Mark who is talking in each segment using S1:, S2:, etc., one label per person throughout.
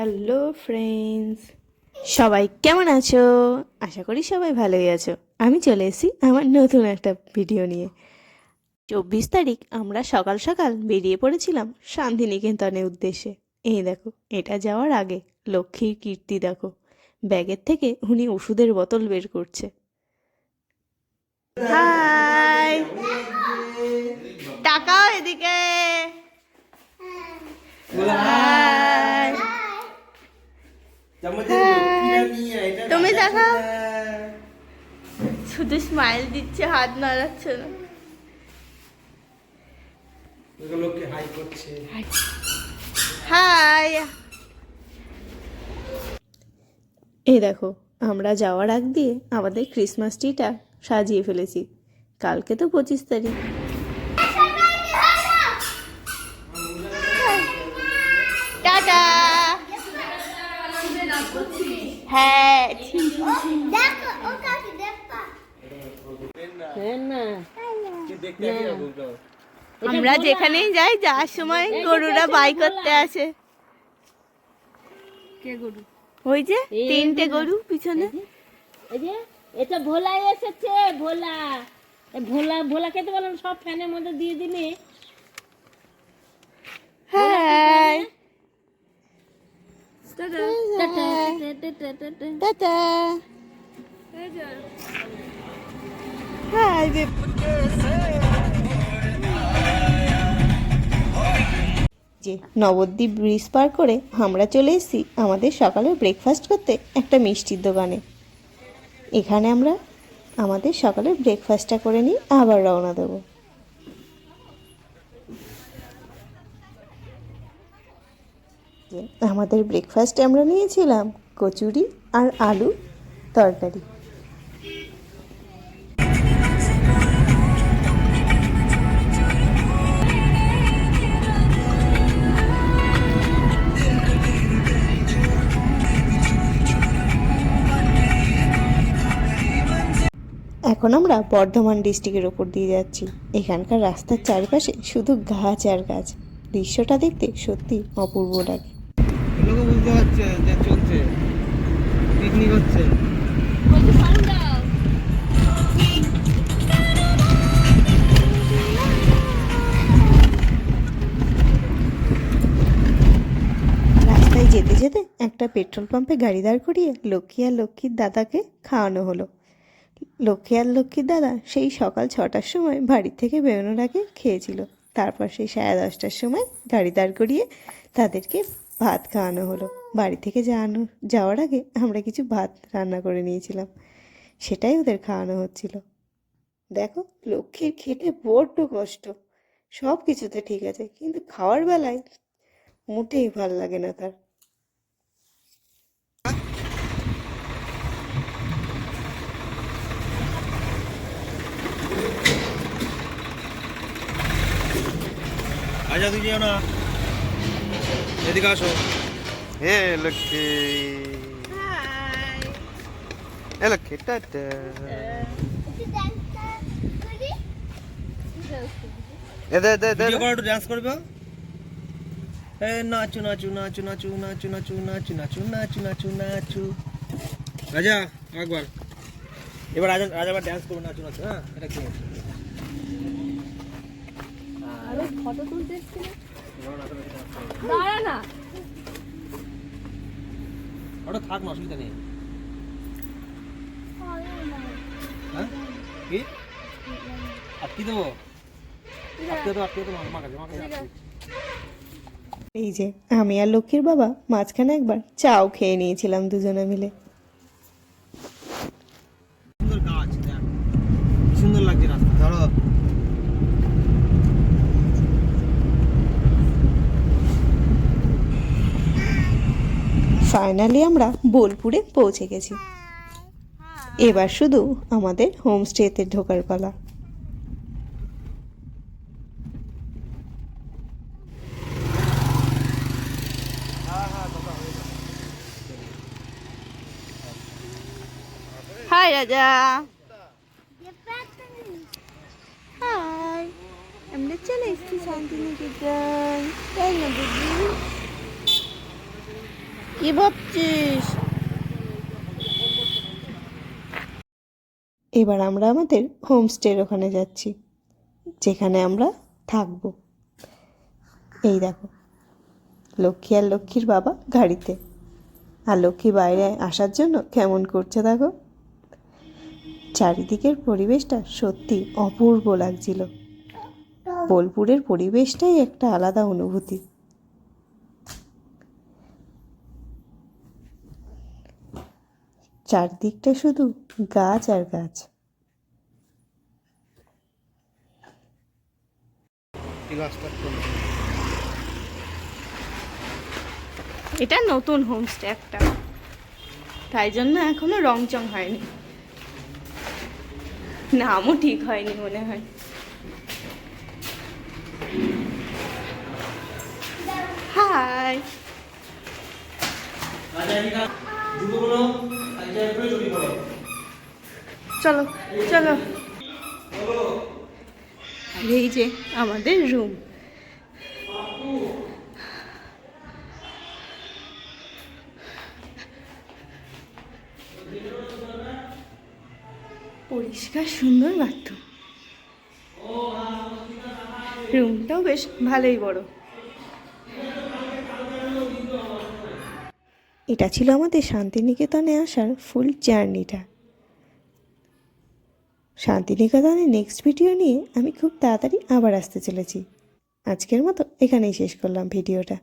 S1: Hello friends, সবাই কেমন আছো? আশা করি সবাই ভালোই আছো। আমি চলে এসেছি আমার নতুন একটা ভিডিও নিয়ে। 24 তারিখ আমরা সকাল সকাল বেরিয়ে পড়েছিলাম শান্তিনিকেতনের উদ্দেশ্যে। এই দেখো, এটা যাওয়ার আগে লক্ষ্মীর কীর্তি দেখো, ব্যাগের থেকে উনি ওষুধের বোতল বের করছে। হাই, টাকাও এদিকে। হাই, তুমি দেখো, শুধু স্মাইল দিচ্ছে, হাত নাড়াচ্ছে না। হাই, এই দেখো, আমরা যাওয়ার আগ দিয়ে আমাদের ক্রিসমাস ট্রিটা সাজিয়ে ফেলেছি। কালকে তো 25 তারিখ। টাটা। হ্যাঁ, আমরা যেখানেই যাই, যাওয়ার সময় গরুরা বাই করতে আসে।
S2: কে গরু?
S1: ওই যে 3টে গরু পিছনে।
S2: এই যে এটা ভোলা এসেছে, ভোলা। ভোলা ভোলাকে তো বললাম সব ফ্যানের মধ্যে দিয়ে দিলে।
S1: হাই,
S2: টাটা
S1: টাটা। Hi babe. যে নবদ্বীপ ব্রিজ পার করে আমরা চলে এসেছি আমাদের সকালে ব্রেকফাস্ট করতে একটা মিষ্টির দোকানে। এখানে আমরা আমাদের সকালের ব্রেকফাস্টটা করে নিই, আবার রওনা দেবো। আমাদের ব্রেকফাস্টে আমরা নিয়েছিলাম কচুরি আর আলু তরকারি। এখন আমরা বর্ধমান ডিস্ট্রিক্টের ওপর দিয়ে যাচ্ছি। এখানকার রাস্তার চারপাশে শুধু গাছ আর গাছ। দৃশ্যটা দেখতে সত্যি অপূর্ব লাগে।
S3: লোকে বুঝতে পারছে যে চলছে, পিকনিক হচ্ছে।
S1: রাস্তায় যেতে যেতে একটা পেট্রোল পাম্পে গাড়ি দাঁড় করিয়ে লক্ষ্মী আর লক্ষ্মীর দাদাকে খাওয়ানো হলো। লক্ষ্মী আর লক্ষ্মীর দাদা সেই সকাল 6টার সময় বাড়ি থেকে বেরোনোর আগে খেয়েছিল। তারপর সেই 10:30টার সময় গাড়ি দাঁড় করিয়ে তাদেরকে ভাত খাওয়ানো হলো। বাড়ি থেকে যাওয়ার আগে আমরা কিছু ভাত রান্না করে নিয়েছিলাম, সেটাই ওদের খাওয়ানো হচ্ছিল। দেখো, লক্ষ্মীর খেতে বড্ড কষ্ট। সব কিছুতে ঠিক আছে, কিন্তু খাওয়ার বেলায় মোটেই ভাল লাগে না তার।
S3: আচ্ছা, তুই যেও না, এদিকে আসো। হে লক্ষ্মী, হে লক্ষ্মী, টাটা। ভিডিও করে একটু ডান্স করবে। এ নাচু নাচু নাচু নাচু নাচু নাচু নাচু নাচু নাচু নাচু নাচু। রাজা একবার, এবার রাজা রাজা আবার ডান্স করবে, নাচু নাচু। হ্যাঁ, এটা কি
S2: আরে ফটো তুলতে এসেছিল, দাঁড়া না।
S3: ওটা থাক না, অসুবিধা নেই। হ্যাঁ, কি আটকে দেবো? আটকে দেবো, আটকে দেবো আমার কাছে, আমার কাছে।
S1: এই যে আমি আর লক্ষ্মীর বাবা মাঝখানে একবার চাও খেয়ে নিয়েছিলাম দুজনে মিলে।
S3: সুন্দর গাছ, দেখ সুন্দর লাগছে রাস্তা। ধরো,
S1: ফাইনালি আমরা বোলপুরে পৌঁছে গেছি। এবার শুধু আমাদের হোমস্টেতে ঢোকার পালা। হাই রাজা। হাই, আমরা চলে এসেছি শান্তিনিকেতন, তাই না দিদি? কি ভাবছিস? এবার আমরা আমাদের হোমস্টের ওখানে যাচ্ছি, যেখানে আমরা থাকবো। এই দেখো, লক্ষ্মী আর লক্ষ্মীর বাবা গাড়িতে, আর লক্ষ্মী বাইরে আসার জন্য কেমন করছে দেখো। চারিদিকের পরিবেশটা সত্যি অপূর্ব লাগছিল। বোলপুরের পরিবেশটাই একটা আলাদা অনুভূতি। চারদিকটা শুধু গাছ আর গাছ। এটা নতুন হোমস্টে একটা, তাই জন্য এখনো রংচং হয়নি, নামও ঠিক হয়নি মনে হয়। হাই, চলো চলো। আর এই যে আমাদের রুম। পরিষ্কার সুন্দর বাথরুম, রুমটাও বেশ ভালোই বড়। এটা ছিল আমাদের শান্তিনিকেতনে আসার ফুল জার্নিটা। শান্তিনিকেতনের নেক্সট ভিডিও নিয়ে আমি খুব তাড়াতাড়ি আবার আসতে চলেছি। আজকের মতো এখানেই শেষ করলাম ভিডিওটা।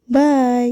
S1: বাই।